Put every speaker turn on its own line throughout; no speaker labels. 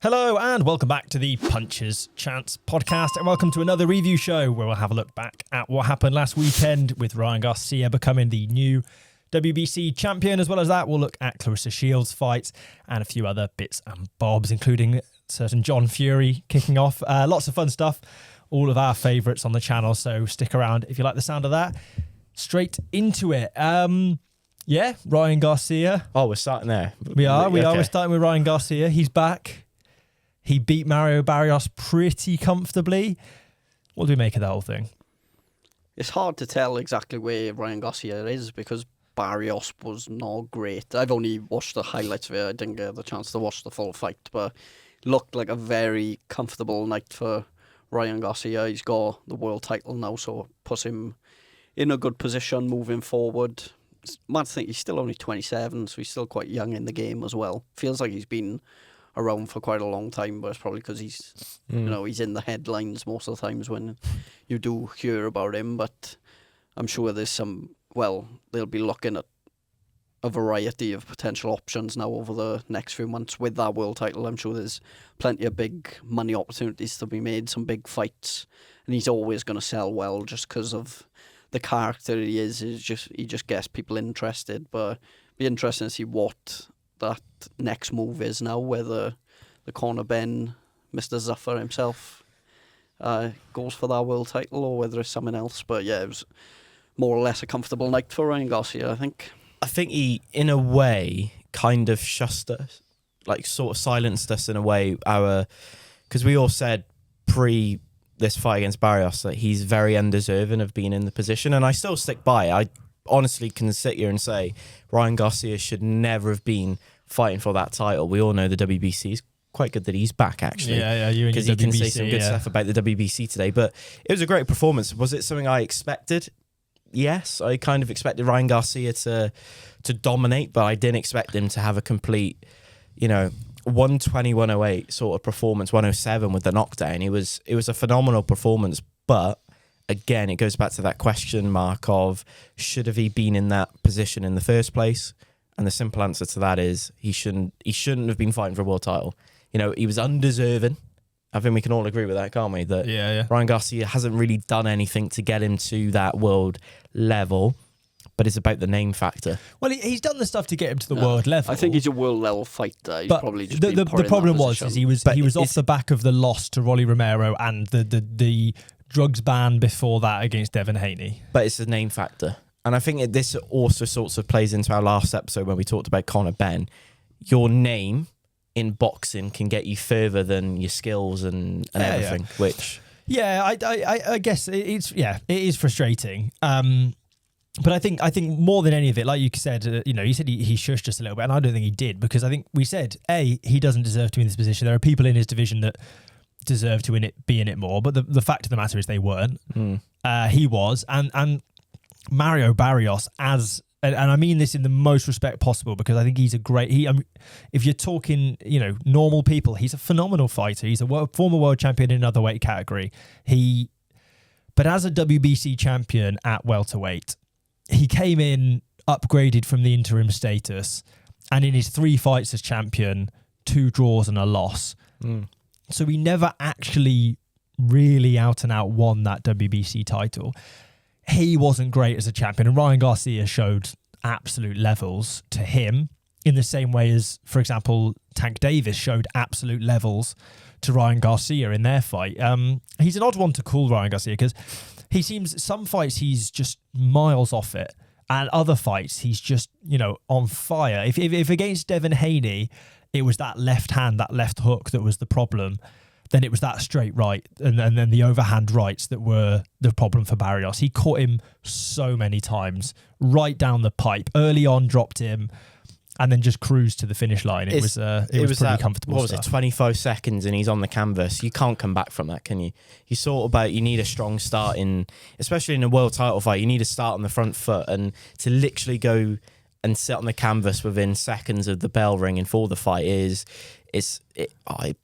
Hello and welcome back to the Puncher's Chance podcast, and welcome to another review show where we'll have a look back at what happened last weekend with Ryan Garcia becoming the new WBC champion. As well as that, we'll look at Claressa Shields' fights and a few other bits and bobs, including certain John Fury kicking off. Lots of fun stuff, all of our favourites on the channel, so stick around if you like the sound of that. Straight into it. Yeah, Ryan Garcia.
Oh, we're starting there.
We are. We're starting with Ryan Garcia. He's back. He beat Mario Barrios pretty comfortably. What do we make of the whole thing?
It's hard to tell exactly where Ryan Garcia is because Barrios was not great. I've only watched the highlights of it. I didn't get the chance to watch the full fight, but it looked like a very comfortable night for Ryan Garcia. He's got the world title now, so it puts him in a good position moving forward. It's mad to think he's still only 27, so he's still quite young in the game as well. Feels like he's been around for quite a long time, but it's probably because he's he's in the headlines most of the times when you do hear about him. But I'm sure there's they'll be looking at a variety of potential options now over the next few months with that world title. I'm sure there's plenty of big money opportunities to be made, some big fights, and he's always going to sell well just because of the character he is. He just gets people interested. But it'd be interesting to see what that next move is now, whether the corner Ben, Mr. Zuffer himself, goes for that world title or whether it's something else. But yeah, it was more or less a comfortable night for Ryan Garcia, I think.
I think he, in a way, kind of shushed us, like sort of silenced us in a way. Because we all said pre this fight against Barrios that he's very undeserving of being in the position, and I still stick by it. I honestly can sit here and say Ryan Garcia should never have been fighting for that title. We all know the WBC is quite good that he's back, actually.
Yeah, you and
because
your
he can
WBC,
say some good stuff about the WBC today. But it was a great performance. Was it something I expected? Yes, I kind of expected Ryan Garcia to dominate, but I didn't expect him to have a complete, 120, 108 sort of performance, 107 with the knockdown. It was a phenomenal performance, but again, it goes back to that question mark of should have he been in that position in the first place? And the simple answer to that is he shouldn't have been fighting for a world title. He was undeserving. I think we can all agree with that, can't we? That Ryan Garcia hasn't really done anything to get him to that world level, but it's about the name factor.
Well, he's done the stuff to get him to the world level.
I think he's a world level fighter. He's probably just
the problem was he was off the back of the loss to Rolly Romero and the drugs ban before that against Devin Haney.
But it's a name factor. And I think this also sorts of plays into our last episode when we talked about Conor Ben. Your name in boxing can get you further than your skills and everything, which...
Yeah, I guess it is frustrating. But I think more than any of it, like you said, you said he shushed us a little bit, and I don't think he did, because I think we said, he doesn't deserve to be in this position. There are people in his division that deserve to be in it more, but the fact of the matter is they weren't. He was, and Mario Barrios, and I mean this in the most respect possible, because I think he's a great... if you're talking, normal people, he's a phenomenal fighter. He's a former world champion in another weight category. But as a WBC champion at welterweight, he came in upgraded from the interim status, and in his 3 fights as champion, 2 draws and a loss. So he never actually really out and out won that WBC title. He wasn't great as a champion, and Ryan Garcia showed absolute levels to him in the same way as, for example, Tank Davis showed absolute levels to Ryan Garcia in their fight. He's an odd one to call, Ryan Garcia, because he seems some fights he's just miles off it, and other fights he's just on fire. If against Devin Haney it was that left hand, that left hook that was the problem, then it was that straight right and then the overhand rights that were the problem for Barrios. He caught him so many times, right down the pipe. Early on, dropped him, and then just cruised to the finish line. It was pretty comfortable.
What was it, 25 seconds and he's on the canvas. You can't come back from that, can you? You need a strong start especially in a world title fight, you need to start on the front foot, and to literally go and sit on the canvas within seconds of the bell ringing for the fight it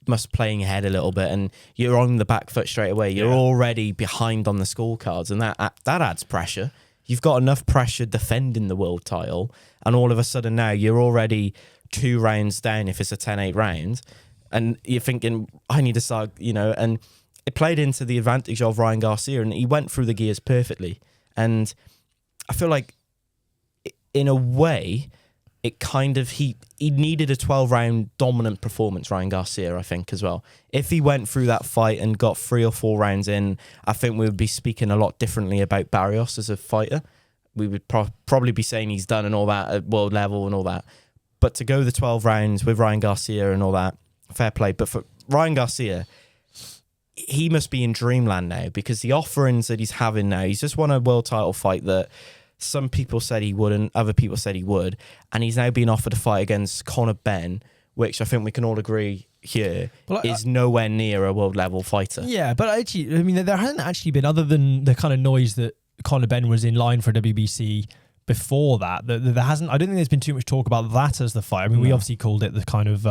must play in your head a little bit, and you're on the back foot straight away. You're already behind on the scorecards, and that adds pressure. You've got enough pressure defending the world title, and all of a sudden now you're already 2 rounds down if it's a 10-8 round. And you're thinking, I need to start, and it played into the advantage of Ryan Garcia, and he went through the gears perfectly. And I feel like, in a way, it kind of, he needed a 12-round dominant performance, Ryan Garcia, I think, as well. If he went through that fight and got 3 or 4 rounds in, I think we would be speaking a lot differently about Barrios as a fighter. We would probably be saying he's done and all that at world level and all that. But to go the 12 rounds with Ryan Garcia and all that, fair play. But for Ryan Garcia, he must be in dreamland now, because the offerings that he's having now, he's just won a world title fight that some people said he wouldn't, other people said he would, and he's now being offered a fight against Conor Benn, which I think we can all agree here is nowhere near a world level fighter.
Yeah, but actually, I mean, there hasn't actually been, other than the kind of noise that Conor Benn was in line for WBC before that, there hasn't, I don't think there's been too much talk about that as the fight. I mean, we obviously called it the kind of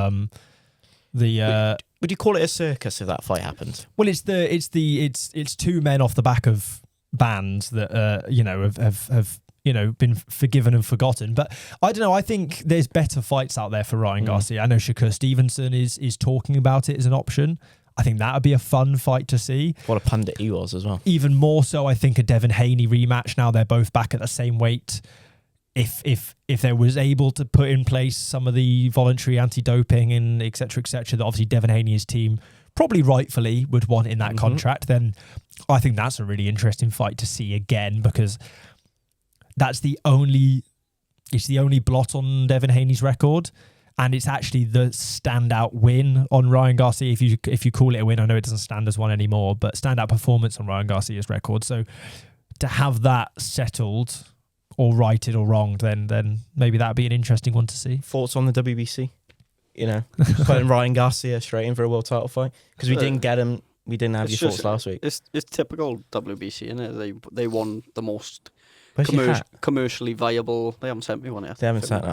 would you call it a circus if that fight happened?
Well, it's 2 men off the back of bands that have been forgiven and forgotten. But I don't know, I think there's better fights out there for Ryan Garcia. I know Shakur Stevenson is talking about it as an option. I think that would be a fun fight to see.
What a pundit he was as well.
Even more so, I think a Devin Haney rematch. Now they're both back at the same weight. If they was able to put in place some of the voluntary anti-doping and et cetera, that obviously Devin Haney's team probably rightfully would want in that contract, then I think that's a really interesting fight to see again, because it's the only blot on Devin Haney's record. And it's actually the standout win on Ryan Garcia. If you call it a win, I know it doesn't stand as one anymore, but standout performance on Ryan Garcia's record. So to have that settled or righted or wronged, then maybe that'd be an interesting one to see.
Thoughts on the WBC? Putting Ryan Garcia straight in for a world title fight, because we didn't get him. We didn't have your thoughts last week.
It's typical WBC, isn't it? They won the most commercially viable. They haven't sent me one yet.
They haven't sent.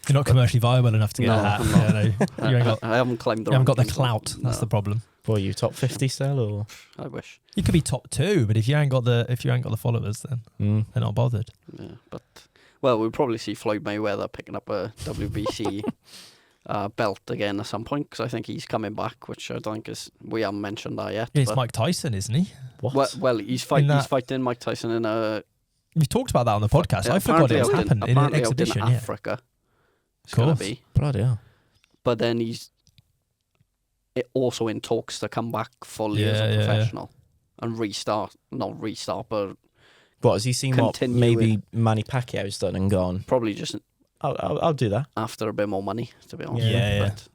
You're not commercially viable enough to get that.
No. I haven't climbed the.
You haven't got the clout. That's the problem.
Well, you top 50 still, or
I wish
you could be top 2, but if you ain't got the followers, then they're not bothered.
Yeah, but we'll probably see Floyd Mayweather picking up a WBC belt again at some point, because I think he's coming back, which I don't think we haven't mentioned that yet.
It's Mike Tyson, isn't he?
What? Well, he's fighting Mike Tyson in a.
We've talked about that on the podcast. I forgot it happened in an exhibition
in Africa.
Of course.
Bloody hell.
But then he's also in talks to come back fully as a professional and restart. Not restart, but
what, has he seen what maybe Manny Pacquiao's done and gone?
Probably just.
I'll do that
after a bit more money, to be honest.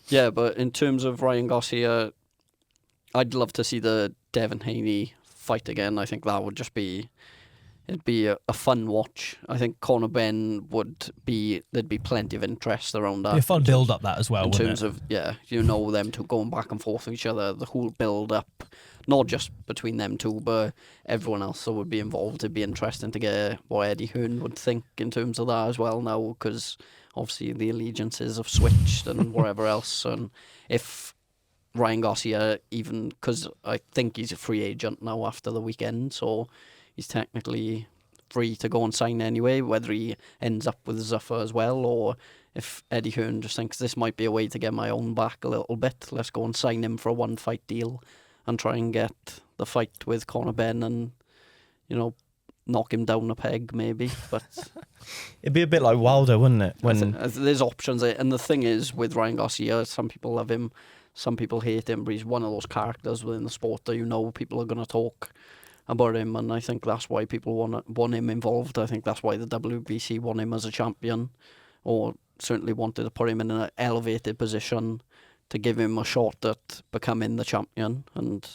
But in terms of Ryan Garcia, I'd love to see the Devin Haney fight again. I think that would just be. It'd be a fun watch. I think Conor Benn there'd be plenty of interest around that.
Be a fun build up that as well.
In terms of them two going back and forth with each other, the whole build up, not just between them two, but everyone else that would be involved. It'd be interesting to get what Eddie Hearn would think in terms of that as well now, because obviously the allegiances have switched and whatever else. And if Ryan Garcia, even because I think he's a free agent now after the weekend, so. He's technically free to go and sign anyway, whether he ends up with Zuffa as well, or if Eddie Hearn just thinks this might be a way to get my own back a little bit, let's go and sign him for a 1-fight deal and try and get the fight with Conor Benn and, knock him down a peg maybe. But
it'd be a bit like Wilder, wouldn't it? When
there's options, and the thing is with Ryan Garcia, some people love him, some people hate him, but he's one of those characters within the sport that people are going to talk about him, and I think that's why people want him involved. I think that's why the WBC want him as a champion, or certainly wanted to put him in an elevated position to give him a shot at becoming the champion. And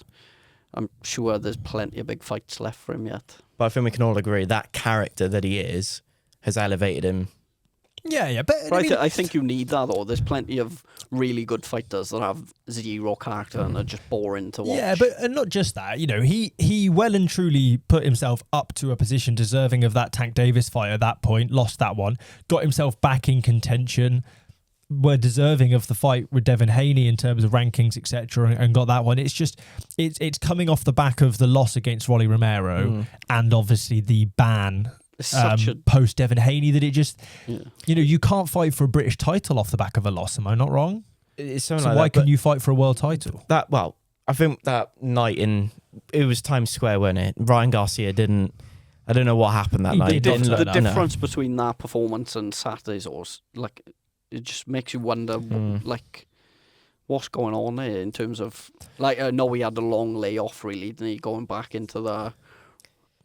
I'm sure there's plenty of big fights left for him yet.
But I think we can all agree that character that he is has elevated him.
Yeah, but
I think you need that, though. There's plenty of really good fighters that have zero character and are just boring to watch.
Yeah, but not just that. He well and truly put himself up to a position deserving of that Tank Davis fight at that point, lost that one, got himself back in contention, were deserving of the fight with Devin Haney in terms of rankings, etc., and got that one. It's just, it's coming off the back of the loss against Rolly Romero and obviously the ban post Devin Haney that it just, you can't fight for a British title off the back of a loss. Am I not wrong?
It's something
So
like
why
that.
can you fight for a world title?
I think that night it was Times Square, wasn't it? Ryan Garcia didn't. I don't know what happened that
He
night.
did
The difference between that performance and Saturday's was like it just makes you wonder like what's going on there in terms of like I know he had a long layoff really, didn't he, going back into the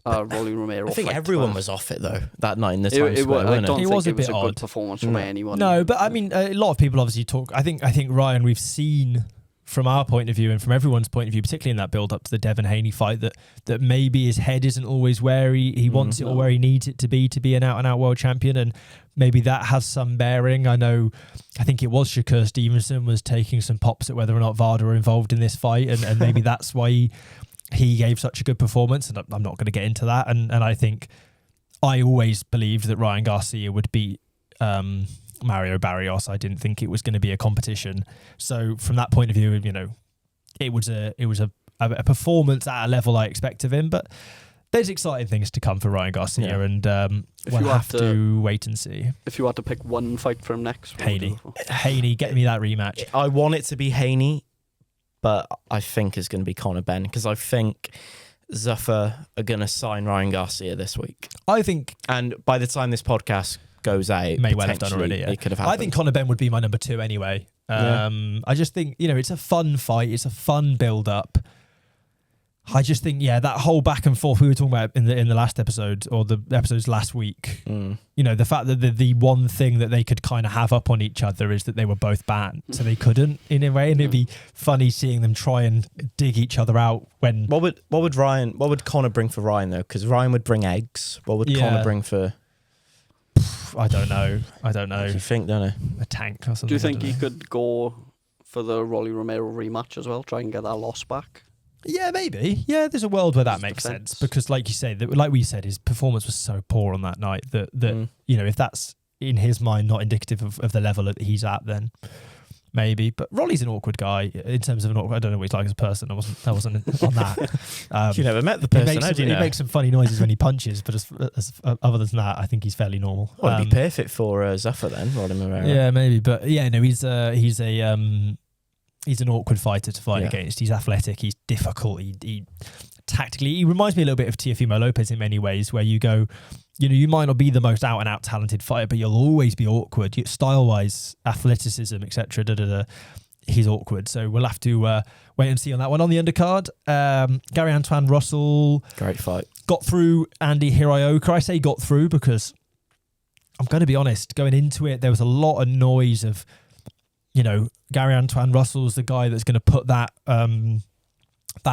Rolly Romero.
I think
fight,
everyone was off it though that night in the Times Square,
I
wasn't
don't
it?
think
was a
it was
bit
a good
odd.
performance from anyone.
No, but I mean, a lot of people obviously talk. I think Ryan, we've seen from our point of view and from everyone's point of view, particularly in that build up to the Devin Haney fight, that maybe his head isn't always where he wants it or where he needs it to be an out and out world champion, and maybe that has some bearing. I think it was Shakur Stevenson was taking some pops at whether or not VADA were involved in this fight, and maybe that's why he gave such a good performance. And I'm not going to get into that. And I think I always believed that Ryan Garcia would beat Mario Barrios. I didn't think it was going to be a competition. So from that point of view, it was a performance at a level I expect of him. But there's exciting things to come for Ryan Garcia, and we'll have to wait and see.
If you had to pick one fight for him next,
Haney, get me that rematch.
I want it to be Haney, but I think it's going to be Conor Benn because I think Zuffa are going to sign Ryan Garcia this week.
I think,
and by the time this podcast goes out,
may well have done already. Yeah.
It could have happened.
I think Conor Benn would be my number 2 anyway. I just think it's a fun fight. It's a fun build up. I just think that whole back and forth we were talking about in the last episode or the episodes last week. The fact that the one thing that they could kind of have up on each other is that they were both banned, so they couldn't in a way, and it'd be funny seeing them try and dig each other out. When
what would Conor bring for Ryan though? Because Ryan would bring eggs. What would Conor bring for?
I don't know.
What do you think, don't
a tank or something?
Do you think he could go for the Rolly Romero rematch as well, try and get that loss back?
Yeah, maybe. Yeah, there's a world where that makes sense because, like you said, his performance was so poor on that night that if that's in his mind not indicative of the level that he's at, then maybe. But Rolly's an awkward guy in terms of I don't know what he's like as a person. I wasn't on that.
You never met the person. How do you know?
He makes some funny noises when he punches, but as other than that, I think he's fairly normal.
Well, it'd be perfect for Zuffa then, Romero.
Yeah, maybe. But he's an awkward fighter to fight against. He's athletic. He's difficult. He tactically, he reminds me a little bit of Teofimo Lopez in many ways, where you go, you might not be the most out and out talented fighter, but you'll always be awkward. Style wise, athleticism, etc. He's awkward. So we'll have to wait and see on that one. On the undercard, Gary Antuanne Russell,
great fight,
got through Andy Hiraoka. I say got through because I'm going to be honest. Going into it, there was a lot of noise of. Gary Antuanne Russell's the guy that's going to put that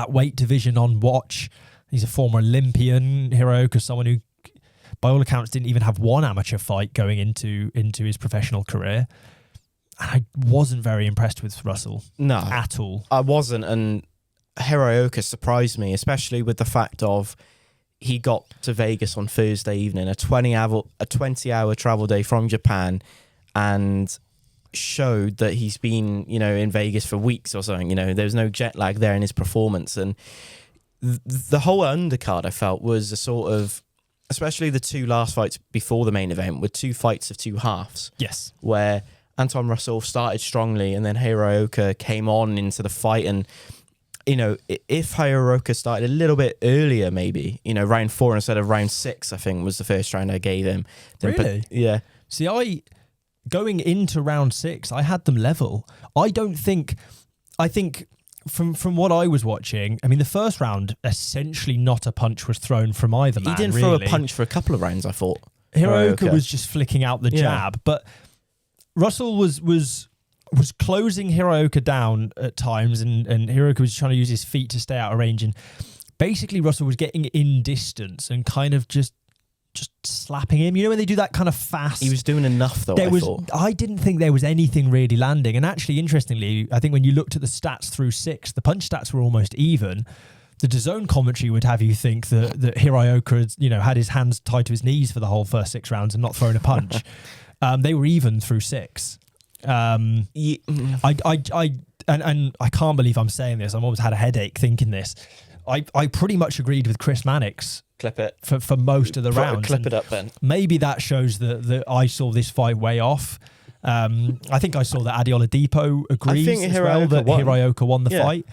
weight division on watch. He's a former Olympian. Hiraoka, someone who, by all accounts, didn't even have one amateur fight going into his professional career. And I wasn't very impressed with Russell.
No.
At all.
I wasn't, and Hiraoka surprised me, especially with the fact of he got to Vegas on Thursday evening, a 20-hour travel day from Japan, and showed that he's been, in Vegas for weeks or something. There was no jet lag there in his performance, and the whole undercard I felt was a sort of, especially the 2 last fights before the main event, were 2 fights of 2 halves.
Yes,
where Antuanne Russell started strongly, and then Hiraoka came on into the fight, and if Hiraoka started a little bit earlier, maybe round 4 instead of round 6, I think was the first round I gave him.
Really?
Yeah.
See, going into round 6, I had them level. I think from what I was watching, I mean, the first round, essentially not a punch was thrown from either man.
He didn't throw a punch for a couple of rounds, I thought.
Hiraoka was just flicking out the jab, but Russell was closing Hiraoka down at times, and Hiraoka was trying to use his feet to stay out of range, and basically Russell was getting in distance and kind of just slapping him. When they do that kind of fast.
He was doing enough though,
I didn't think there was anything really landing. And actually, interestingly, I think when you looked at the stats through 6, the punch stats were almost even. The DAZN commentary would have you think that Hiraoka had his hands tied to his knees for the whole first 6 rounds and not thrown a punch. They were even through 6. And I can't believe I'm saying this. I've almost had a headache thinking this. I pretty much agreed with Chris Mannix.
Clip it.
For most of the rounds.
Clip it up then.
Maybe that shows that I saw this fight way off. I think I saw that Adeola Depot agrees
think
as well that Hiraoka won the
Yeah.
fight.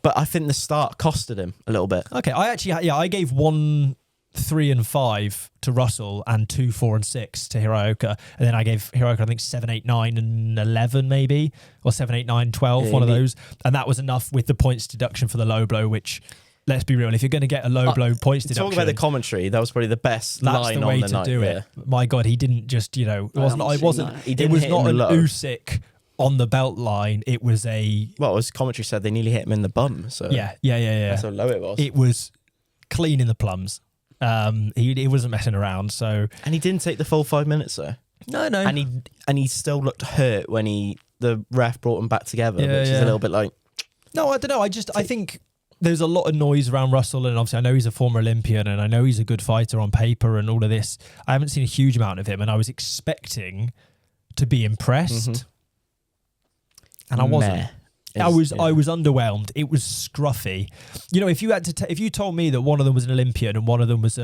But I think the start costed him a little bit.
Okay, I gave 1, 3 and 5 to Russell and 2, 4 and 6 to Hiraoka, and then I gave Hiraoka I think 7, 8, 9 and 11 maybe, or 7, 8, 9, 12, one of those, and that was enough with the points deduction for the low blow, which, let's be real, if you're going to get a low blow points deduction,
Talking about the commentary, that was probably the best
that's
line
the way
on the
to
night.
do it. My God, he didn't just, it wasn't.
haven't seen that.
He
It
didn't
was
hit
not
him
an
low.
Usyk on the belt line. It was
Well, as commentary said, they nearly hit him in the bum. So
yeah.
That's how low it was.
It was clean in the plums. He wasn't messing around. So
And he didn't take the full 5 minutes though.
no.
And he still looked hurt when the ref brought him back together,
Yeah,
which is a little bit like.
No, I don't know. I think there's a lot of noise around Russell, and obviously I know he's a former Olympian, and I know he's a good fighter on paper and all of this. I haven't seen a huge amount of him, and I was expecting to be impressed, and I wasn't.
Meh.
I was underwhelmed. It was scruffy. If you had to, if you told me that one of them was an Olympian and one of them was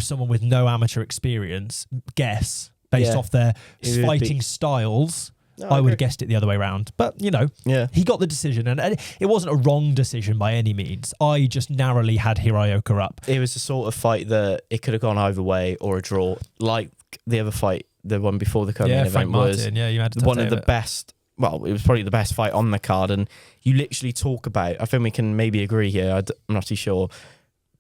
someone with no amateur experience, guess based off their
It would
fighting
be-
styles,
No,
I would
agree.
have guessed it the other way around. But
Yeah.
he got the decision, and it wasn't a wrong decision by any means. I just narrowly had Hiraoka up.
It was the sort of fight that it could have gone either way or a draw. Like the other fight, the one before the co-main event
Frank
was
Martin. Yeah, you had to
one of the best. Well, it was probably the best fight on the card, and you literally talk about. I think we can maybe agree here. I'm not too sure,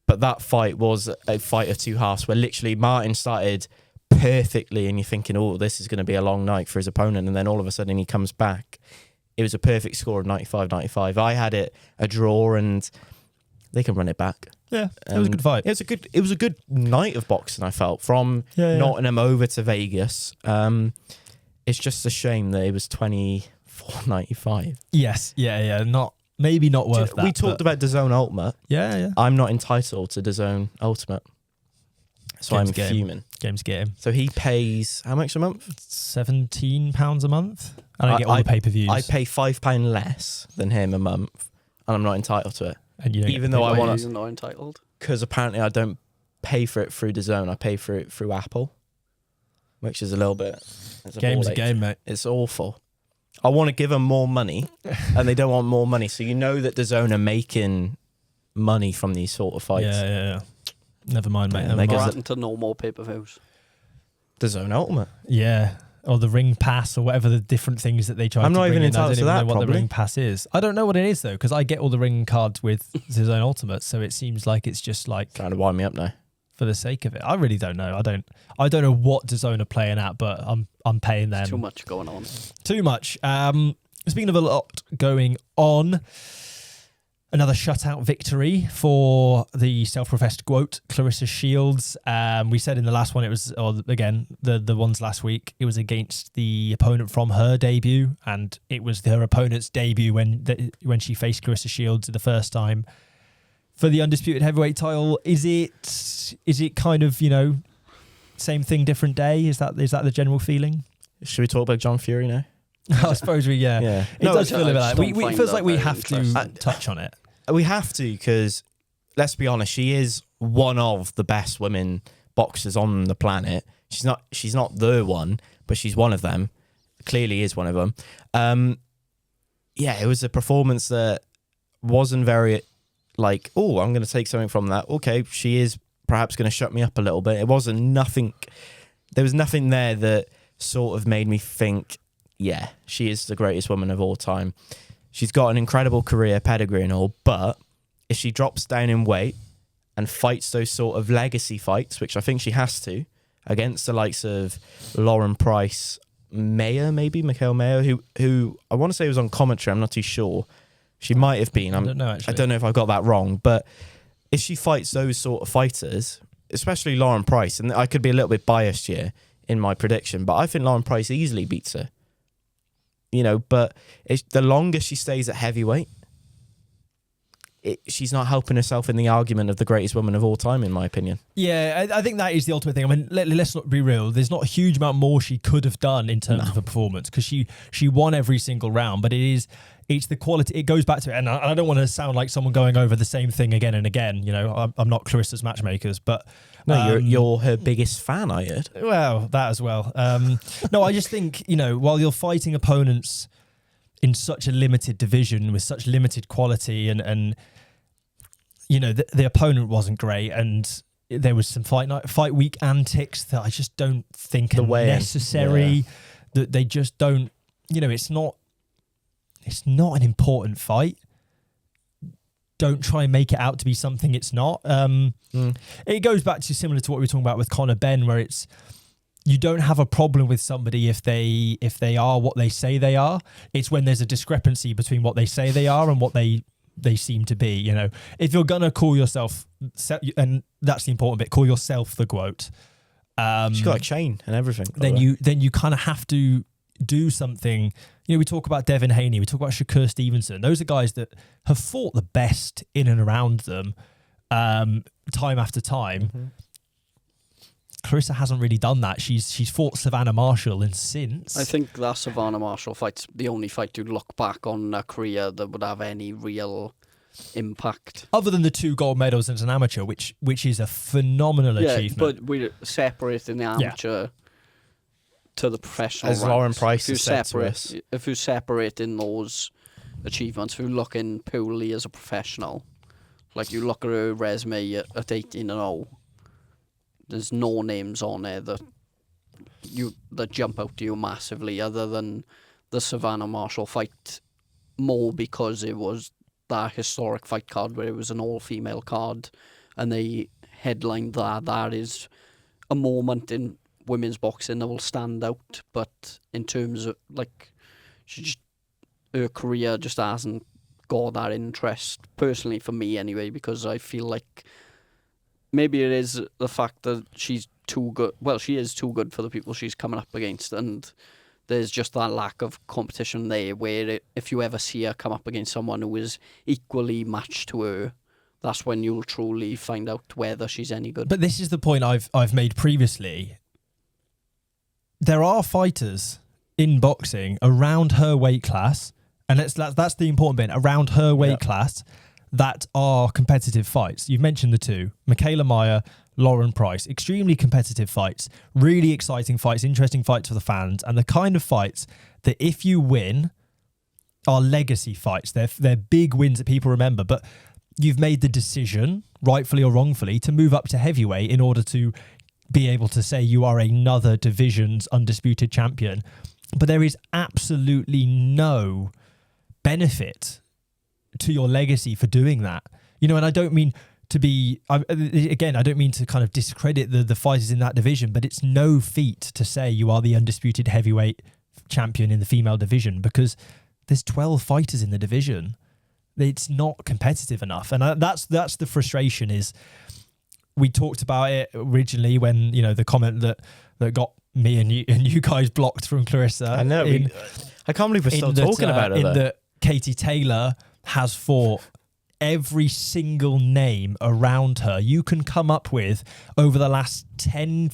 but that fight was a fight of two halves, where literally Martin started perfectly, and you're thinking, "Oh, this is going to be a long night for his opponent," and then all of a sudden he comes back. It was a perfect score of 95-95. I had it a draw, and they can run it back.
Yeah, it was a good fight.
It was a good night of boxing. I felt from Nottingham over to Vegas. It's just a shame that it was 24.95.
Yes, yeah. Maybe not worth that.
We talked about DAZN Ultimate.
Yeah.
I'm not entitled to DAZN Ultimate, so
Game's
I'm
game.
fuming.
Game's game.
So he pays how much a month?
£17 a month, and I get all the pay-per-views.
I pay £5 less than him a month, and I'm not entitled to it.
and you don't
even
get
though
paid.
I wanna-
He's not entitled.
Because apparently I don't pay for it through DAZN. I pay for it through Apple, which is a little bit. It's a
Game's
ball
a
ache.
game, mate.
It's awful. I want to give them more money, and they don't want more money. So that DAZN are making money from these sort of fights.
Yeah. Never mind, mate.
Yeah,
Never
they
mind.
get-
Granted to no more pay-per-views.
DAZN Ultimate.
Yeah. Or the ring pass, or whatever the different things that they try
I'm
to
not
bring
even
in.
entitled
I don't
to
even
that,
know what
probably.
the ring pass is. I don't know what it is, though, because I get all the ring cards with DAZN Ultimate, so it seems like it's just like
Trying to wind me up now.
for the sake of it. I really don't know. I don't know what DAZN are playing at, but I'm paying them.
Too much going on.
Too much. Speaking of a lot going on, another shutout victory for the self-professed GOAT, Claressa Shields. We said in the last one it was, or again, the ones last week, it was against the opponent from her debut, and it was her opponent's debut when she faced Claressa Shields the first time for the undisputed heavyweight title. Is it kind of, same thing, different day? Is that the general feeling?
Should we talk about John Fury now?
I suppose it does feel a bit like that.
I
It
just
feels
don't
like we
find
have
that
to
interesting.
touch on it.
We have to, because let's be honest, she is one of the best women boxers on the planet. She's not the one, but she's one of them. Clearly is one of them. It was a performance that wasn't very like, oh, I'm going to take something from that. Okay, she is perhaps going to shut me up a little bit. It wasn't nothing. There was nothing there that sort of made me think, yeah, she is the greatest woman of all time. She's got an incredible career, pedigree and all, but if she drops down in weight and fights those sort of legacy fights, which I think she has to, against the likes of Lauren Price, Mikhail Mayer, who I want to say was on commentary, I'm not too sure. She might have been.
I don't know, actually.
I don't know if I got that wrong, but if she fights those sort of fighters, especially Lauren Price, and I could be a little bit biased here in my prediction, but I think Lauren Price easily beats her. But the longer she stays at heavyweight, she's not helping herself in the argument of the greatest woman of all time, in my opinion.
Yeah, I think that is the ultimate thing. I mean, let's not be real. There's not a huge amount more she could have done in terms of a performance, because she won every single round. But it It's the quality. It goes back to it, and I don't want to sound like someone going over the same thing again and again. You know, I'm not Clarissa's matchmakers, but
no, you're her biggest fan. I heard.
Well, that as well. No, I just think, you know, while you're fighting opponents in such a limited division with such limited quality, and you know, the opponent wasn't great, and there was some fight week antics that I just don't think are necessary. Yeah. That they just don't. You know, it's not an important fight. Don't try and make it out to be something it's not. It goes back to similar to what we were talking about with Conor Benn, where it's you don't have a problem with somebody if they are what they say they are. It's when there's a discrepancy between what they say they are and what they seem to be. You know, if you're gonna call yourself, and that's the important bit, call yourself the GOAT.
She's got like Shane and everything.
Then you kind of have to do something. You know, we talk about Devin Haney, we talk about Shakur Stevenson. Those are guys that have fought the best in and around them time after time. Mm-hmm. Claressa hasn't really done that. She's fought Savannah Marshall, and since...
I think that Savannah Marshall fight's the only fight to look back on a career that would have any real impact.
Other than the 2 gold medals as an amateur, which is a phenomenal achievement.
But we're separating the amateur to the professional
as ranks. Lauren Price has said to us.
If you're separating those achievements, if you're looking purely as a professional, like you look at her resume at 18-0, there's no names on there that jump out to you massively, other than the Savannah Marshall fight, more because it was that historic fight card where it was an all-female card, and they headlined that. That is a moment in women's boxing that will stand out, but in terms of like, her career just hasn't got that interest, personally for me anyway, because I feel like maybe it is the fact that she's too good. Well, she is too good for the people she's coming up against, and there's just that lack of competition there where if you ever see her come up against someone who is equally matched to her, that's when you'll truly find out whether she's any good.
But this is the point I've made previously. There are fighters in boxing around her weight class, and that's the important bit, around her weight class, that are competitive fights. You've mentioned the 2, Michaela Meyer, Lauren Price, extremely competitive fights, really exciting fights, interesting fights for the fans, and the kind of fights that if you win are legacy fights. They're big wins that people remember, but you've made the decision, rightfully or wrongfully, to move up to heavyweight in order to be able to say you are another division's undisputed champion. But there is absolutely no benefit to your legacy for doing that. You know, and I don't mean to be, again, I don't mean to kind of discredit the fighters in that division, but it's no feat to say you are the undisputed heavyweight champion in the female division, because there's 12 fighters in the division. It's not competitive enough. And that's the frustration. Is we talked about it originally when, you know, the comment that got me and you guys blocked from Claressa.
I know. I can't believe we're still talking about it.
In that Katie Taylor has fought every single name around her you can come up with over the last 10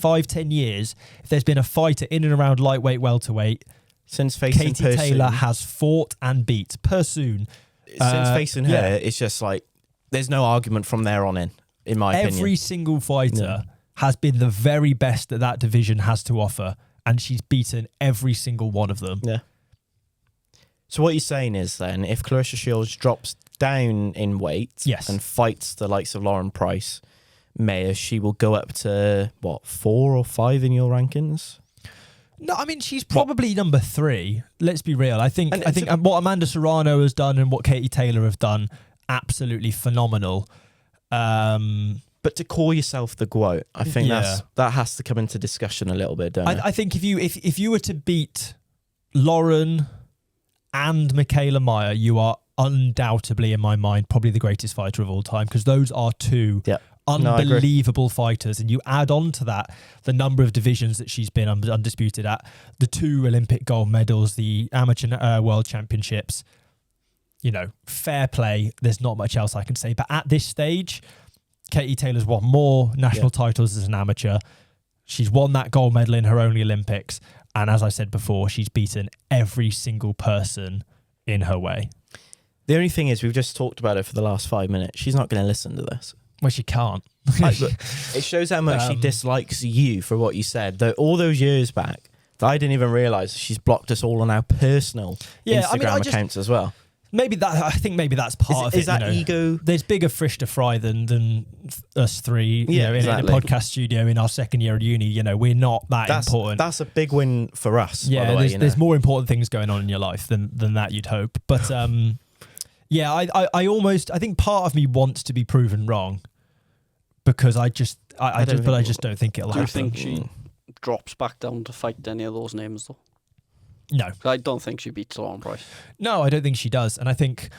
years. If there's been a fighter in and around lightweight, welterweight,
since facing
Katie Taylor has fought and beat Persoon.
Since facing her, it's just like there's no argument from there on in my opinion.
Every single fighter has been the very best that division has to offer, and she's beaten every single one of them.
Yeah. So what you're saying is then, if Claressa Shields drops down in weight and fights the likes of Lauren Price, Mayer, she will go up to, 4 or 5 in your rankings?
No, I mean, she's probably number 3. Let's be real. I think what Amanda Serrano has done and what Katie Taylor have done, absolutely phenomenal.
But to call yourself the GOAT, I think that has to come into discussion a little bit, don't it?
I think if you were to beat Lauren and Michaela Meyer, you are undoubtedly, in my mind, probably the greatest fighter of all time, because those are 2 unbelievable fighters. And you add on to that the number of divisions that she's been undisputed at, the 2 Olympic gold medals, the amateur world championships. You know, fair play. There's not much else I can say. But at this stage, Katie Taylor's won more national titles as an amateur. She's won that gold medal in her only Olympics. And as I said before, she's beaten every single person in her way.
The only thing is, we've just talked about it for the last 5 minutes. She's not going to listen to this.
Well, she can't.
Look, it shows how much she dislikes you for what you said. Though all those years back, that I didn't even realise she's blocked us all on our personal Instagram accounts as well.
I think maybe that's part of it.
Is that ego?
There's bigger fish to fry than us three.
Yeah,
in a podcast studio in our second year at uni. We're not that important.
That's a big win for us.
Yeah,
by the way,
there's more important things going on in your life than that. You'd hope, but yeah, I think part of me wants to be proven wrong because I just don't think it'll happen.
Do you think she drops back down to fight any of those names though?
No,
I don't think she beats Lauren Price.
No, I don't think she does, and I think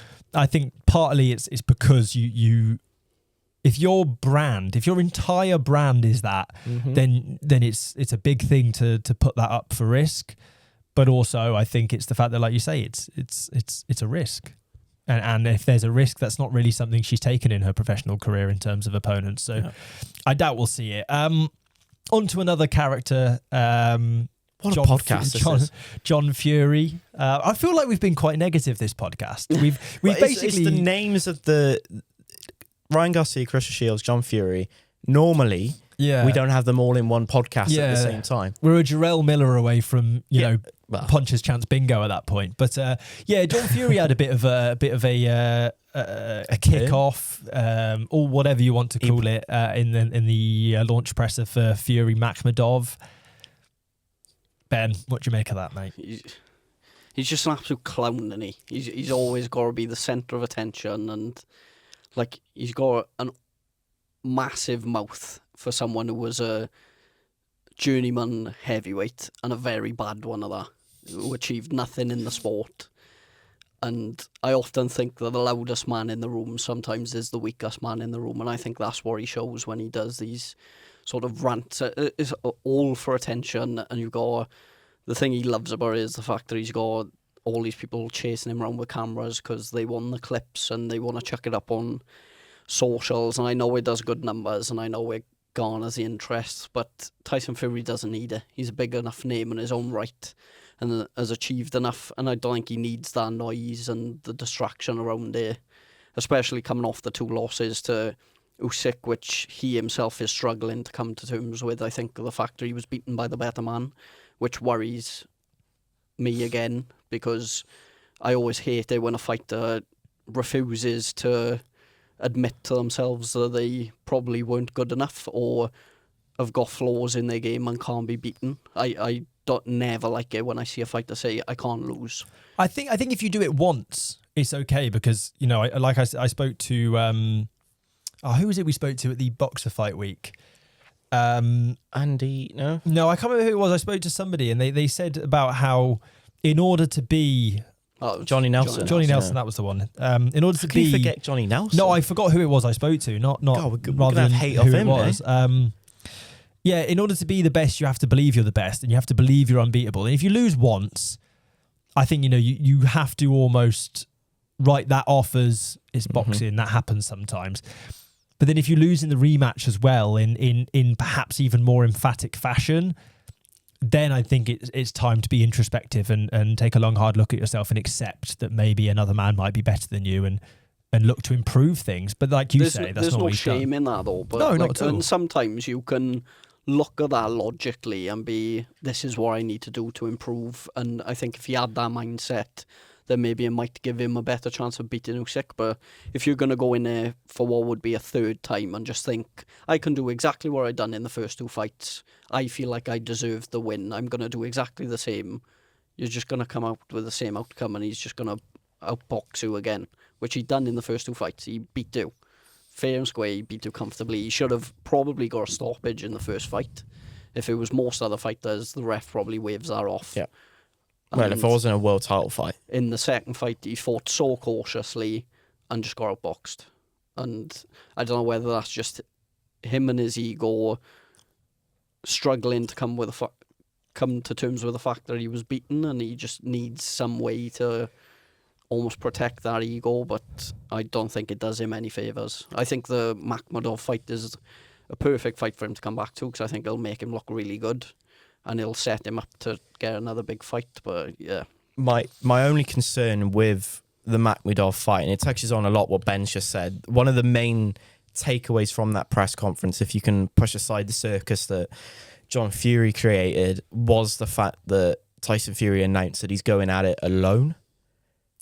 partly it's because you if your entire brand is that, then it's a big thing to put that up for risk. But also, I think it's the fact that, like you say, it's a risk, and if there's a risk, that's not really something she's taken in her professional career in terms of opponents. So, I doubt we'll see it. On to another character.
What a podcast this is.
John Fury. I feel like we've been quite negative this podcast. We've basically
it's the names of the Ryan Garcia, Claressa Shields, John Fury. Normally, we don't have them all in one podcast at the same time.
We're a Jarrell Miller away from puncher's chance bingo at that point. But John Fury had a bit of a kick off, or whatever you want to call it, in the launch presser for Fury Makhmudov. Ben, what do you make of that, mate?
He's just an absolute clown, isn't he? He's always got to be the centre of attention, and like he's got an massive mouth for someone who was a journeyman heavyweight and a very bad one of that, who achieved nothing in the sport. And I often think that the loudest man in the room sometimes is the weakest man in the room, and I think that's what he shows when he does these sort of rants. It's all for attention, and you've got the thing he loves about it is the fact that he's got all these people chasing him around with cameras because they want the clips and they want to chuck it up on socials. And I know it does good numbers, and I know it garners the interest, but Tyson Fury doesn't need it. He's a big enough name in his own right and has achieved enough, and I don't think he needs that noise and the distraction around it, especially coming off the 2 losses to Usyk, which he himself is struggling to come to terms with. I think the fact that he was beaten by the better man, which worries me again, because I always hate it when a fighter refuses to admit to themselves that they probably weren't good enough or have got flaws in their game and can't be beaten. I don't never like it when I see a fighter say, I can't lose.
I think if you do it once, it's okay, because, I spoke to... who was it we spoke to at the Boxer Fight Week?
Andy, no?
No, I can't remember who it was. I spoke to somebody and they said about how in order to be...
Johnny Nelson.
Johnny Nelson, that was the one. In order to
Can
be...
you forget Johnny Nelson?
No, I forgot who it was I spoke to, not
God, we're
rather
gonna
than
have hate
who
off
it
him,
was. In order to be the best, you have to believe you're the best, and you have to believe you're unbeatable. And if you lose once, I think, you have to almost write that off as it's boxing. That happens sometimes. But then if you lose in the rematch as well, in perhaps even more emphatic fashion, then I think it's time to be introspective and take a long, hard look at yourself and accept that maybe another man might be better than you and look to improve things. But like you say, that's not what he's done.
There's no shame in that, though. But
no, not at all.
And sometimes you can look at that logically and be, this is what I need to do to improve. And I think if he had that mindset, then maybe it might give him a better chance of beating Usyk. But if you're going to go in there for what would be a third time and just think, I can do exactly what I've done in the first 2 fights, I feel like I deserve the win, I'm going to do exactly the same, you're just going to come out with the same outcome, and he's just going to outbox you again, which he'd done in the first 2 fights. He beat you fair and square, he beat you comfortably. He should have probably got a stoppage in the first fight. If it was most other fighters, the ref probably waves that off.
Yeah. Well, if it wasn't a world title fight.
In the second fight, he fought so cautiously and just got outboxed. And I don't know whether that's just him and his ego struggling to come to terms with the fact that he was beaten, and he just needs some way to almost protect that ego, but I don't think it does him any favours. I think the Makhmudov fight is a perfect fight for him to come back to, because I think it'll make him look really good and it'll set him up to get another big fight. But yeah,
my only concern with the Makhmudov fight, and it touches on a lot what Ben's just said, one of the main takeaways from that press conference, if you can push aside the circus that John Fury created, was the fact that Tyson Fury announced that he's going at it alone.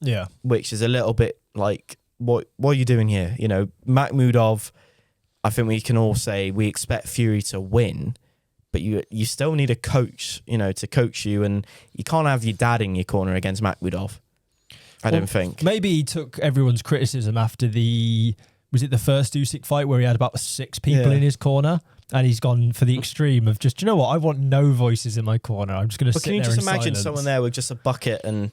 Yeah.
Which is a little bit like, what are you doing here? You know, Makhmudov, I think we can all say we expect Fury to win, but you still need a coach, you know, to coach you, and you can't have your dad in your corner against Makhmudov. I don't think.
Maybe he took everyone's criticism after was it the first Usyk fight where he had about 6 people in his corner, and he's gone for the extreme of just, you know what, I want no voices in my corner. I'm just going to sit there in silence.
Can you just imagine someone there with just a bucket and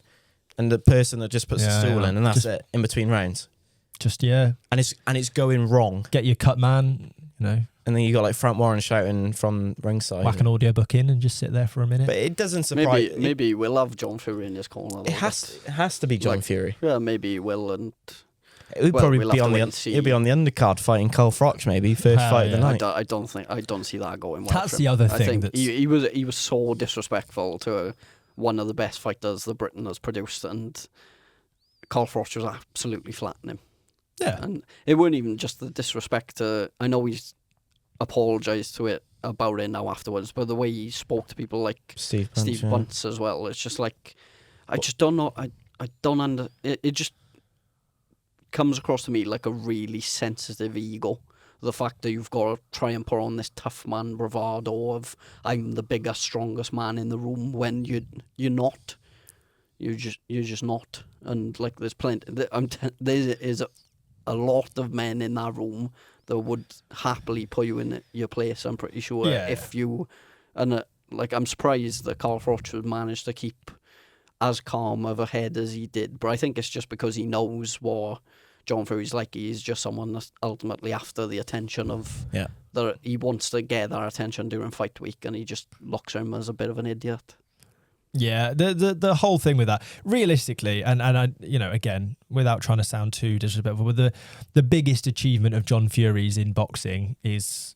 the person that just puts the stool in, and that's it, in between rounds? Just, and it's going wrong.
Get your cut man, you know.
And then you got like Frank Warren shouting from ringside.
Whack an audio book in and just sit there for a minute.
But it doesn't surprise.
Maybe we'll have John Fury in his corner.
It has to be John Fury.
Yeah, maybe he will, and
he'll probably be on he'll be on the undercard fighting Carl Froch, maybe first fight of the night.
I don't see that going well.
That's the other thing.
I think he was so disrespectful to one of the best fighters that Britain has produced, and Carl Froch was absolutely flattening him.
Yeah,
and it weren't even just the disrespect. I know he's apologised about it now afterwards, but the way he spoke to people like Steve Bunce as well, it's just like, I just don't know. I don't it just comes across to me like a really sensitive ego. The fact that you've got to try and put on this tough man bravado of I'm the biggest, strongest man in the room when you're not. You're just not. And like there's plenty. There is a lot of men in that room that would happily put you in your place, I'm pretty sure. If you... And like I'm surprised that Carl Froch managed to keep as calm of a head as he did. But I think it's just because he knows what John Fury's like. He's just someone that's ultimately after the attention of... That he wants to get that attention during fight week, and he just looks at him as a bit of an idiot.
Yeah, the whole thing with that, realistically, and I, you know, again, without trying to sound too disrespectful, but the biggest achievement of John Fury's in boxing is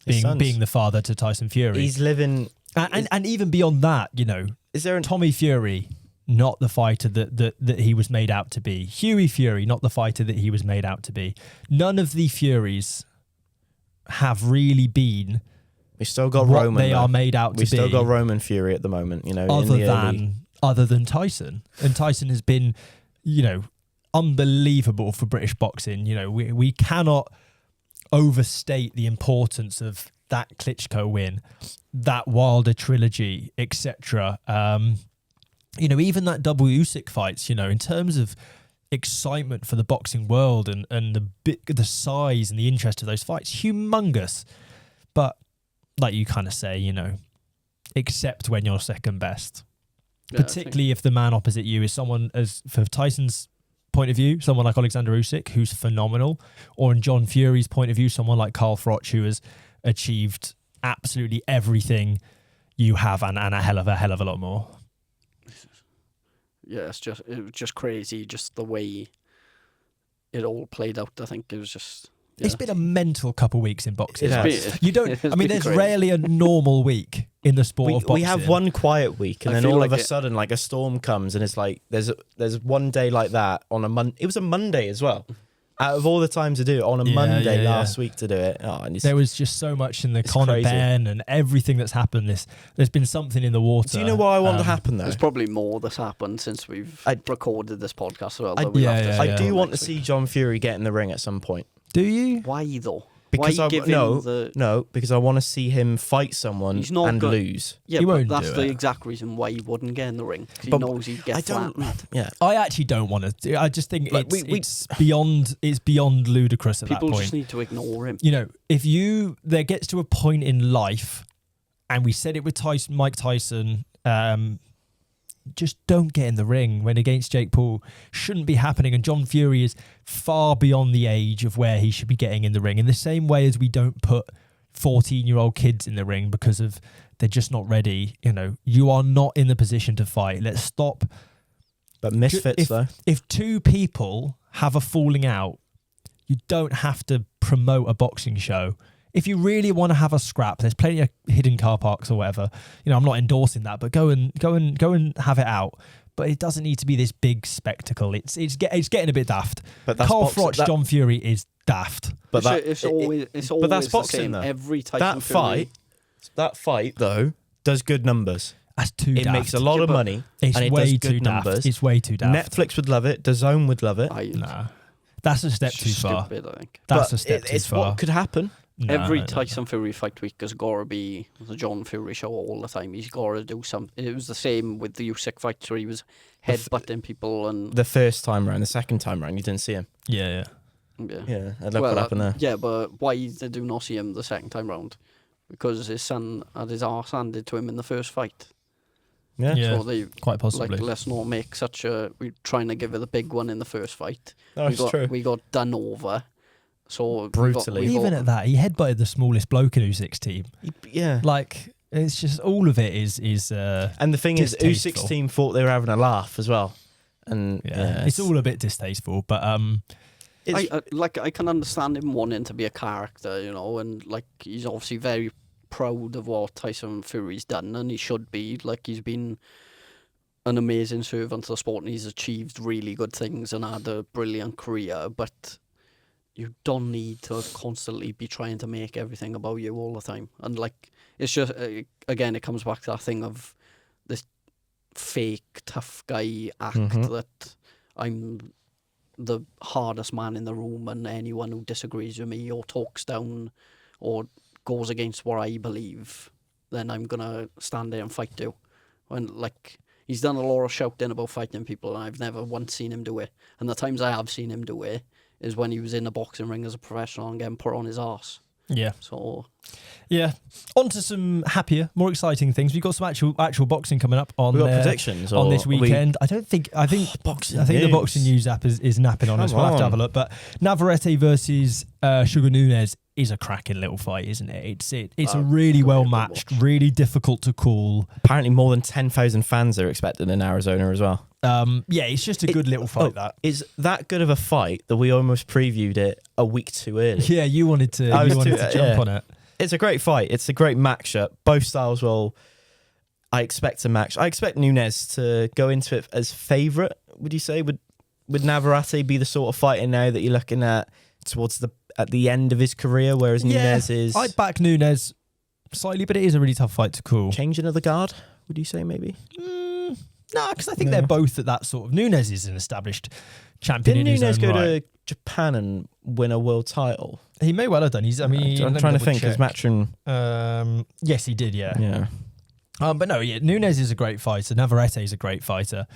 being the father to Tyson Fury.
He's living...
And even beyond that, you know, Tommy Fury, not the fighter that he was made out to be. Hughie Fury, not the fighter that he was made out to be. None of the Furies have really been...
We still got Roman.
They are made out to be.
We still got Roman Fury at the moment, you know.
Other than Tyson, and Tyson has been, you know, unbelievable for British boxing. You know, we cannot overstate the importance of that Klitschko win, that Wilder trilogy, etc. You know, even that double Usyk fights. You know, in terms of excitement for the boxing world and the size and the interest of those fights, humongous, but. Like you kind of say, you know, except when you're second best. Yeah, particularly if the man opposite you is someone, as for Tyson's point of view, someone like Alexander Usyk, who's phenomenal, or in John Fury's point of view, someone like Carl Froch, who has achieved absolutely everything you have and a hell of a lot more.
Yeah, it was just crazy, just the way it all played out. I think it was just... Yeah.
It's been a mental couple of weeks in boxing.
There's
rarely a normal week in the sport of boxing.
We have one quiet week, and then all of a sudden, like a storm comes, and it's like there's one day like that on a Monday. It was a Monday as well. Out of all the time to do it, on a Monday last week to do it.
There was just so much in the Conor Ben and everything that's happened. There's been something in the water.
Do you know what I want to happen though?
There's probably more that's happened since we've recorded this podcast.
I do want to see John Fury get in the ring at some point.
Do you?
Why though?
Because because I want to see him fight someone and lose.
Yeah, but that's the exact reason why he wouldn't get in the ring. Because he knows he'd get flattened.
Yeah,
I actually don't want to. I just think it's beyond ludicrous at that point.
People just need to ignore him.
You know, there gets to a point in life, and we said it with Mike Tyson. Just don't get in the ring when against Jake Paul. Shouldn't be happening. And John Fury is far beyond the age of where he should be getting in the ring. In the same way as we don't put 14-year-old kids in the ring because of they're just not ready. You know, you are not in the position to fight. Let's stop.
But misfits though.
If two people have a falling out, you don't have to promote a boxing show. If you really want to have a scrap, there's plenty of hidden car parks or whatever. You know, I'm not endorsing that, but go and have it out. but it doesn't need to be this big spectacle. It's getting a bit daft.
But that's
Carl
boxing.
Froch, John Fury is daft.
But
it's always
but that's
the
boxing
same.
though.
Every Tyson
That fight though does good numbers.
That's too
It
daft.
makes a lot of money.
It's
and it
way
does
too
good
daft.
numbers.
It's way too daft.
Netflix would love it. DAZN would love it.
Nah. That's a step too far.
Stupid, I think.
That's
But
a step too
it's
far.
what could happen.
Every
No.
Tyson Fury fight week has got to be the John Fury show all the time. He's got to do something. It was the same with the Usyk fights where he was headbutting people and
The first time round, the second time round, you didn't see him.
Yeah.
Yeah, and look what happened there.
Yeah, but why did you not see him the second time round? Because his son had his arse handed to him in the first fight.
Yeah.
Yeah.
So they
Quite possibly.
like, let's not make such a. We're trying to give it the big one in the first fight.
No, it's true.
We got done over. So
Brutally.
Even at that, he headbutted the smallest bloke in Usyk's team.
Yeah.
Like, it's just all of it is
And the thing is,
distasteful.
Usyk's team thought they were having a laugh as well. And
it's all a bit distasteful, but
I can understand him wanting to be a character, you know, and like he's obviously very proud of what Tyson Fury's done, and he should be. Like, he's been an amazing servant to the sport, and he's achieved really good things and had a brilliant career. But you don't need to constantly be trying to make everything about you all the time. And like, it's just again, it comes back to that thing of this fake tough guy act that I'm the hardest man in the room, and anyone who disagrees with me or talks down or goes against what I believe, then I'm gonna stand there and fight you. When like, he's done a lot of shouting about fighting people, and I've never once seen him do it. And the times I have seen him do it is when he was in a boxing ring as a professional and getting put on his arse.
yeah.
So
Yeah. On to some happier, more exciting things. We've got some actual boxing coming up on
we got predictions
on
or
this weekend. I think
boxing
I think the
news.
boxing news app is napping on us.
Come
We'll have to have a
on.
look. But Navarrete versus Sugar Nunes is a cracking little fight, isn't it? It's a really
could be a
well
good
matched,
watch.
really difficult to call.
Apparently more than 10,000 fans are expected in Arizona as well.
Yeah, it's just a good little fight. That
is that good of a fight that we almost previewed it a week too early.
yeah, you wanted to jump
yeah.
on it.
It's a great fight. It's a great matchup. Both styles will, I expect, a match. I expect Nunes to go into it as favourite, would you say? Would Navarrete be the sort of fighter now that you're looking at towards at the end of his career, whereas Nunes is
I'd back Nunes slightly, but it is a really tough fight to call.
changing of the guard, would you say maybe?
No, because I think they're both at that sort of. Nunes is an established champion
Didn't
in his
Nunes
own
go
right.
to Japan and win a world title?
He may well have done. I'm
I'm trying to think, because Matchroom...
Yes, he did. Yeah.
Yeah.
But no, yeah. Nunes is a great fighter. Navarrete is a great fighter.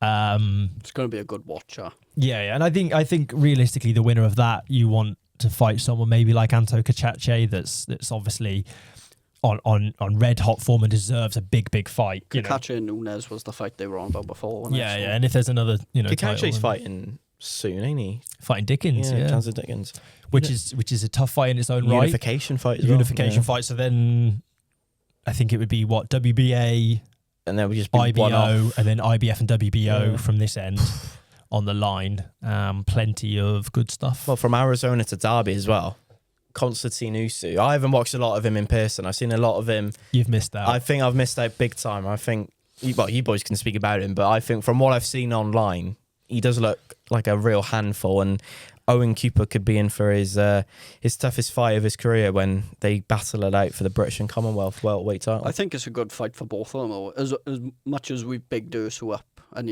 it's going to be a good watcher.
Yeah, and I think realistically, the winner of that, you want to fight someone maybe like Anto Kachache, that's obviously on red hot form and deserves a big fight. You know?
Kachache and Nunes was the fight they were on about before. wasn't it?
Yeah,
So
yeah. And if there's another, title,
Kakache's
then-
fighting soon, ain't he?
fighting Dickens, yeah,
Kansas Dickens.
which is a tough fight in its own right.
Unification fight as well.
Unification
Yeah.
fight. So then, I think it would be what WBA,
And there would just be one off.
IBO, and then IBF and WBO
Yeah.
from this end on the line. Plenty of good stuff.
Well, from Arizona to Derby as well. Konstantin Usyk. I haven't watched a lot of him in person. I've seen a lot of him.
You've missed out.
I think I've missed out big time. I think, you boys can speak about him, but I think from what I've seen online, he does look like a real handful, and Owen Cooper could be in for his toughest fight of his career when they battle it out for the British and Commonwealth welterweight title.
I think it's a good fight for both of them, though. As much as we've bigged Ursu up, and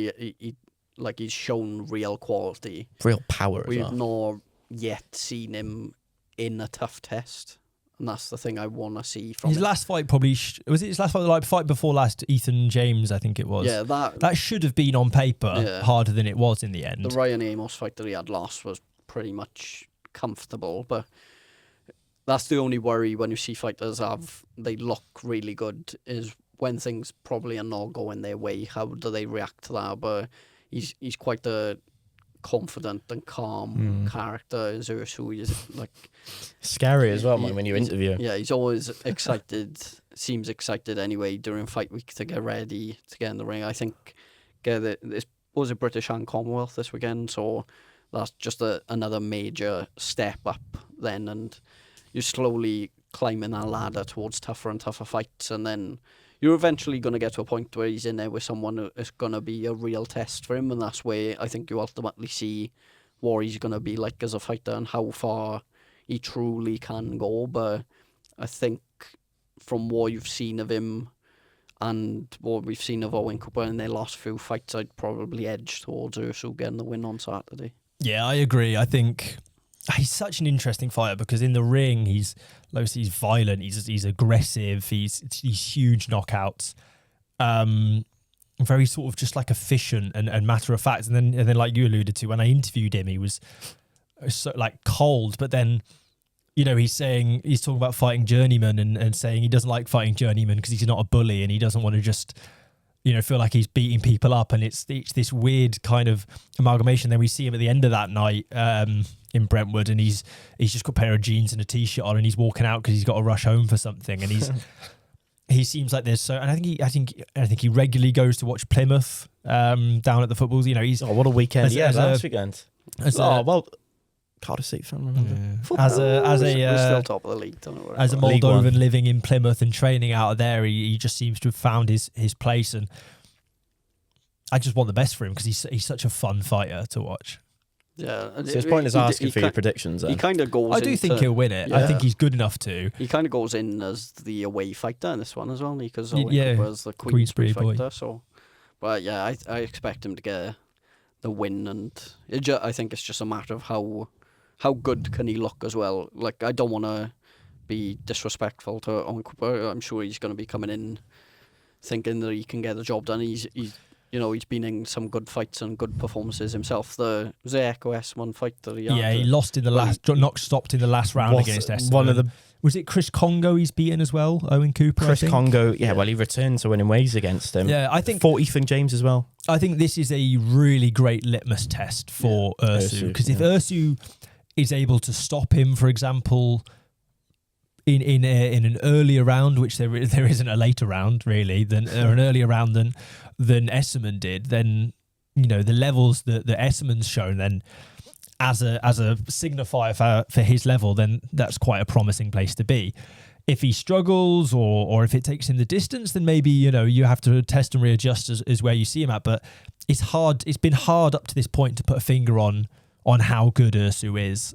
he's shown real quality,
Real power as
we've
well.
not yet seen him in a tough test. And that's the thing I want to see from
his
him.
last fight probably was it his last fight, like fight before last, Ethan James, I think it was.
Yeah,
That should have been on paper
Yeah.
harder than it was in the end.
the Ryan Amos fight that he had last was pretty much comfortable, but that's the only worry when you see fighters they look really good, is when things probably are not going their way, how do they react to that? But he's quite a confident and calm character, is Ursu. He's like
Scary as well,
he-
when you interview him.
Yeah, he's always excited, seems excited anyway during fight week to get ready to get in the ring. I think this was a British and Commonwealth this weekend, so that's just another major step up then, and you're slowly climbing that ladder towards tougher and tougher fights, and then you're eventually going to get to a point where he's in there with someone who is going to be a real test for him, and that's where I think you ultimately see what he's going to be like as a fighter and how far he truly can go. But I think from what you've seen of him and what we've seen of Owen Cooper in their last few fights, I'd probably edge towards Ursu getting the win on Saturday.
Yeah, I agree. I think he's such an interesting fighter because in the ring, he's violent, he's aggressive, he's huge knockouts, very sort of just like efficient and matter of fact. And then like you alluded to, when I interviewed him, he was so like cold, but then, you know, he's talking about fighting journeyman and saying he doesn't like fighting journeyman because he's not a bully and he doesn't want to just, you know, feel like he's beating people up. And it's this weird kind of amalgamation. Then we see him at the end of that night in Brentwood, and he's just got a pair of jeans and a t-shirt on, and he's walking out because he's got to rush home for something. And he seems like there's and I think he regularly goes to watch Plymouth down at the footballs. You know, he's
what a weekend! Last weekend. Cardiff City fan, remember?
Yeah. We're still top of the league, don't worry.
As a Moldovan living in Plymouth and training out of there, he just seems to have found his place, and I just want the best for him because he's such a fun fighter to watch.
Yeah,
so his point is asking for your predictions. Then.
He kind of goes.
I do think he'll win it. Yeah. I think he's good enough to.
He kind of goes in as the away fighter in this one as well, because Owen was the
Queensbury
fighter.
Boy.
So, but yeah, I expect him to get the win, and I think it's just a matter of how good can he look as well. Like, I don't want to be disrespectful to Owen Cooper. I'm sure he's going to be coming in thinking that he can get the job done. He's been in some good fights and good performances himself. Was the Echo S1 fight that he had?
He lost in the last, stopped in the last round against S1.
One of the
Was it Chris Congo he's beaten as well? Owen Cooper,
Chris Congo, well, he returned to winning ways against him.
Yeah, I think
fought Ethan James as well.
I think this is a really great litmus test for Ursu, because if Ursu is able to stop him, for example, in an earlier round, which there isn't a later round really, or an earlier round than Esserman did, then you know the levels that Esserman's shown, then as a signifier for his level, then that's quite a promising place to be. If he struggles or if it takes him the distance, then maybe you have to test and readjust as where you see him at. But it's hard. It's been hard up to this point to put a finger on how good Ursu is,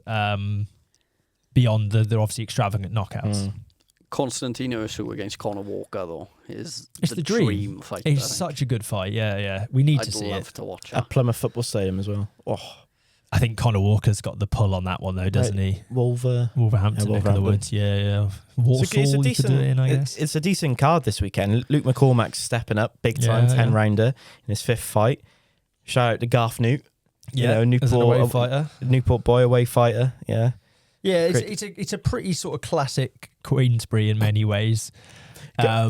beyond the obviously extravagant knockouts.
Konstantin Ursu against Conor Walker, though, is the
dream
fight.
It's such a good fight. Yeah. We need to see it.
I'd love to watch it.
At Plymouth Football Stadium as well. Oh,
I think Conor Walker's got the pull on that one, though, doesn't he?
Wolverhampton,
neck of the woods. Yeah. Walsall, you could do it in, I guess.
It's a decent card this weekend. Luke McCormack's stepping up big time, 10-rounder in his 5th fight. Shout out to Garth Newt. Newport boy away fighter. Yeah.
Yeah, it's a pretty sort of classic Queensbury in many ways.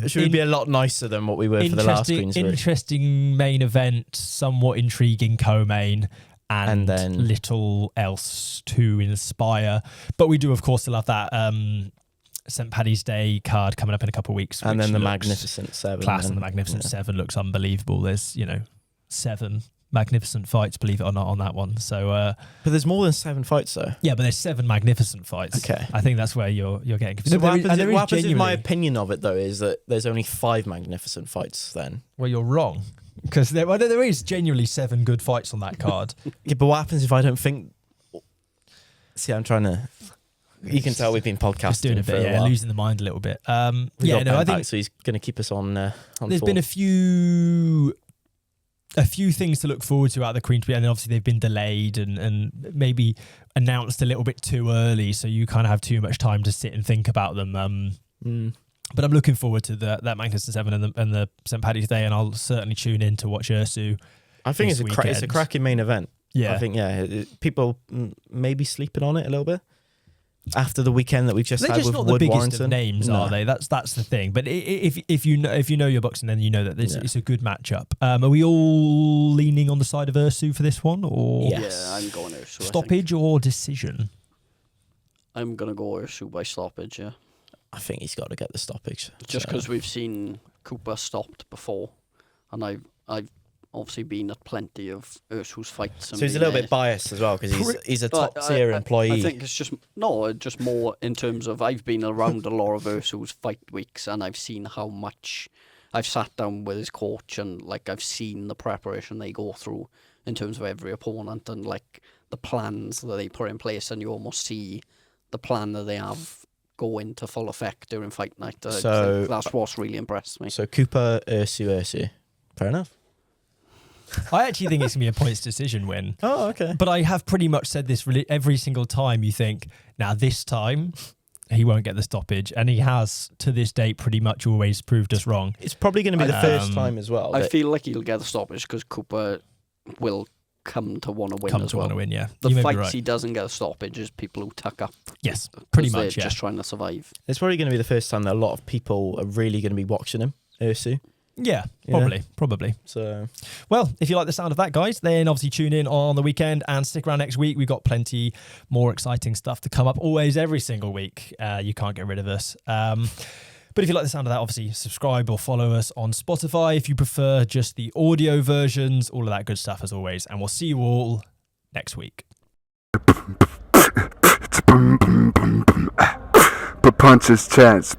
Should be a lot nicer than what we were for the last Queensbury.
Interesting main event, somewhat intriguing co-main, and then little else to inspire. But we do, of course, still have that St. Paddy's Day card coming up in a couple of weeks.
And then the Magnificent Seven.
And the Magnificent Seven looks unbelievable. There's, 7 magnificent fights, believe it or not, on that one. So,
but there's more than 7 fights, though.
Yeah, but there's 7 magnificent fights.
Okay,
I think that's where you're getting confused.
So what happens if my opinion of it though is that there's only 5 magnificent fights? Then,
well, you're wrong, because there is genuinely 7 good fights on that card.
Yeah, but what happens if I don't think? See, I'm trying to. You can tell we've been podcasting
just doing a bit,
for a while.
Losing the mind a little bit.
I think so. He's going to keep us on.
There's been a few things to look forward to out of the Queensbury, and then obviously they've been delayed and maybe announced a little bit too early, so you kind of have too much time to sit and think about them. But I'm looking forward to that Magnificent Seven and the St. Paddy's Day, and I'll certainly tune in to watch Ursu.
I think it's a cracking main event.
Yeah,
I think people maybe sleeping on it a little bit after the weekend that we've just had with Wood
They're just not the biggest
Warrington.
of names, are they? That's the thing. But if you know your boxing, then you know that it's a good matchup. Are we all leaning on the side of Ursu for this one, or
yes? Yeah, I'm going Ursu.
Stoppage or decision?
I'm gonna go Ursu by stoppage. Yeah,
I think he's got to get the stoppage.
Just because we've seen Cooper stopped before, and I've obviously been at plenty of Ursu's fights.
So he's a little bit biased as well because he's a top tier employee.
I think it's just more in terms of I've been around a lot of Ursu's fight weeks, and I've seen how much I've sat down with his coach and like I've seen the preparation they go through in terms of every opponent and like the plans that they put in place, and you almost see the plan that they have go into full effect during fight night.
So
that's what's really impressed me.
So Cooper, Ursu. Fair enough.
I actually think it's going to be a points decision win.
Oh, okay.
But I have pretty much said this really every single time. You think, now this time he won't get the stoppage, and he has to this date pretty much always proved us wrong.
It's probably going to be the first time as well.
I feel like he'll get the stoppage because Cooper will come to want to win as well.
Want to win, yeah.
The fights he doesn't get a stoppage is people who tuck up.
Yes, pretty much,
they're just trying to survive.
It's probably going to be the first time that a lot of people are really going to be watching him, Ursu.
Yeah, probably.
So,
well, if you like the sound of that, guys, then obviously tune in on the weekend and stick around next week. We've got plenty more exciting stuff to come up, always, every single week. You can't get rid of us. But if you like the sound of that, obviously subscribe or follow us on Spotify if you prefer just the audio versions, all of that good stuff as always. And we'll see you all next week.
Punches chance.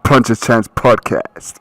Punches Chance Podcast.